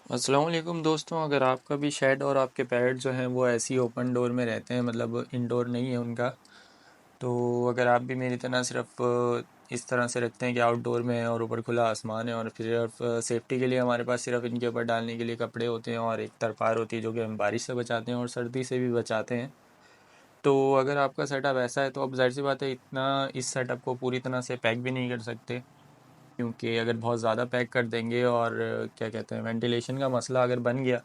अस्सलाम वालेकुम दोस्तों। अगर आपका भी शेड और आपके पेट जो हैं वो ऐसी ओपन डोर में रहते हैं, मतलब इंडोर नहीं है उनका, तो अगर आप भी मेरी तरह सिर्फ इस तरह से रखते हैं कि आउटडोर में है और ऊपर खुला आसमान है और सिर्फ सेफ्टी के लिए हमारे पास सिर्फ इनके ऊपर डालने के लिए कपड़े होते हैं और एक तरपार होती है जो कि हम बारिश से बचाते हैं और सर्दी से भी बचाते हैं। तो अगर आपका सेटअप ऐसा है तो अब जाहिर सी बात है, इतना इस सेटअप को पूरी तरह से पैक भी नहीं कर सकते, क्योंकि अगर बहुत ज़्यादा पैक कर देंगे और क्या कहते हैं वेंटिलेशन का मसला अगर बन गया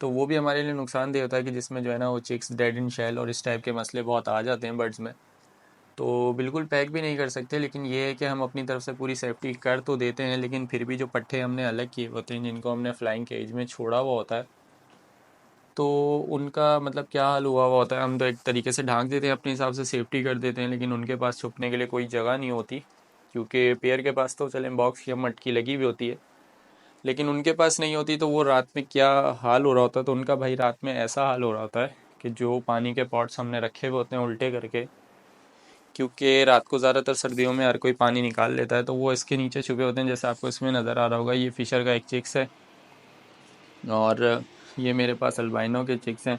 तो वो भी हमारे लिए नुकसानदेह होता है, कि जिसमें जो है ना वो चिक्स डेड इन शेल और इस टाइप के मसले बहुत आ जाते हैं बर्ड्स में। तो बिल्कुल पैक भी नहीं कर सकते, लेकिन ये है कि हम अपनी तरफ से पूरी सेफ्टी कर तो देते हैं, लेकिन फिर भी जो पट्टे हमने अलग किए होते हैं जिनको हमने फ्लाइंग केज में छोड़ा हुआ होता है, तो उनका मतलब क्या हाल हुआ हुआ होता है। हम तो एक तरीके से ढांक देते हैं, अपने हिसाब से सेफ्टी कर देते हैं, लेकिन उनके पास छुपने के लिए कोई जगह नहीं होती, क्योंकि पेयर के पास तो चले बॉक्स या मटकी लगी हुई होती है, लेकिन उनके पास नहीं होती। तो वो रात में क्या हाल हो रहा होता है, तो उनका भाई रात में ऐसा हाल हो रहा होता है कि जो पानी के पॉट्स हमने रखे हुए होते हैं उल्टे करके, क्योंकि रात को ज़्यादातर सर्दियों में हर कोई पानी निकाल लेता है, तो वो इसके नीचे छुपे होते हैं। जैसे आपको इसमें नज़र आ रहा होगा, ये फिशर का एक चिक्स है और ये मेरे पास अल्बाइनो के चिक्स हैं,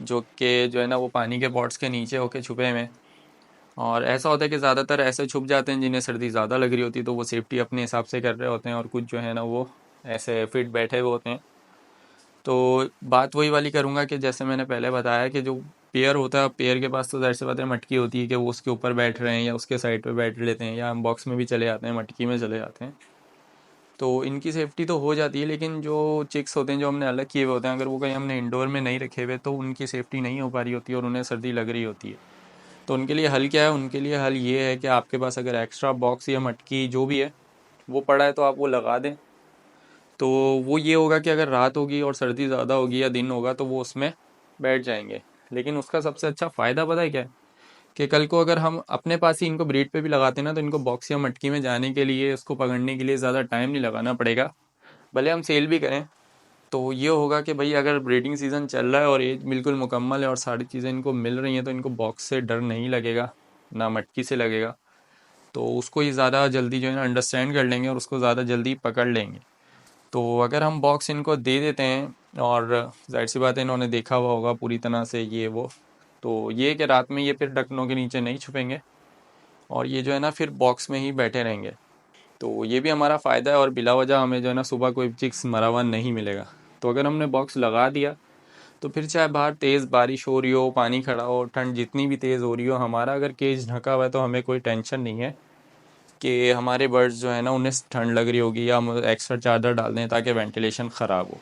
जो कि जो है ना वो पानी के पॉट्स के नीचे होके छुपे हुए हैं। और ऐसा होता है कि ज़्यादातर ऐसे छुप जाते हैं जिन्हें सर्दी ज़्यादा लग रही होती है, तो वो सेफ्टी अपने हिसाब से कर रहे होते हैं, और कुछ जो है ना वो ऐसे फिट बैठे हुए होते हैं। तो बात वही वाली करूँगा कि जैसे मैंने पहले बताया कि जो पेयर होता है, पेयर के पास तो ज़ाहिर सी बात है मटकी होती है कि वो उसके ऊपर बैठ रहे हैं या उसके साइड पे बैठ लेते हैं, या हम बॉक्स में भी चले जाते हैं, मटकी में चले जाते हैं। तो इनकी सेफ्टी तो हो जाती है, लेकिन जो चिक्स होते हैं जो हमने अलग किए हुए होते हैं, अगर वो कहीं हमने इंडोर में नहीं रखे हुए तो उनकी सेफ्टी नहीं हो पा रही होती है और उन्हें सर्दी लग रही होती है। तो उनके लिए हल क्या है? उनके लिए हल ये है कि आपके पास अगर एक्स्ट्रा बॉक्स या मटकी जो भी है वो पड़ा है तो आप वो लगा दें। तो वो ये होगा कि अगर रात होगी और सर्दी ज़्यादा होगी या दिन होगा तो वो उसमें बैठ जाएंगे। लेकिन उसका सबसे अच्छा फ़ायदा पता है क्या है? कि कल को अगर हम अपने पास ही इनको ब्रीड पे भी लगाते हैं ना, तो इनको बॉक्स या मटकी में जाने के लिए, उसको पकड़ने के लिए ज़्यादा टाइम नहीं लगाना पड़ेगा, भले हम सेल भी करें। तो ये होगा कि भाई अगर ब्रीडिंग सीज़न चल रहा है और एज बिल्कुल मुकम्मल है और सारी चीज़ें इनको मिल रही हैं, तो इनको बॉक्स से डर नहीं लगेगा, ना मटकी से लगेगा। तो उसको ये ज़्यादा जल्दी जो है ना अंडरस्टैंड कर लेंगे और उसको ज़्यादा जल्दी पकड़ लेंगे। तो अगर हम बॉक्स इनको दे देते हैं, और जाहिर सी बात है इन्होंने देखा हुआ होगा पूरी तरह से ये वो, तो ये कि रात में ये फिर ढक्कनों के नीचे नहीं छुपेंगे और ये जो है ना फिर बॉक्स में ही बैठे रहेंगे। तो ये भी हमारा फ़ायदा है, और बिला वजह हमें जो है ना सुबह कोई चिक्स मरा हुआ नहीं मिलेगा। तो अगर हमने बॉक्स लगा दिया तो फिर चाहे बाहर तेज़ बारिश हो रही हो, पानी खड़ा हो, ठंड जितनी भी तेज़ हो रही हो, हमारा अगर केज ढका हुआ है तो हमें कोई टेंशन नहीं है कि हमारे बर्ड्स जो है ना उन्हें ठंड लग रही होगी या हम एक्स्ट्रा चादर डाल दें ताकि वेंटिलेशन ख़राब हो।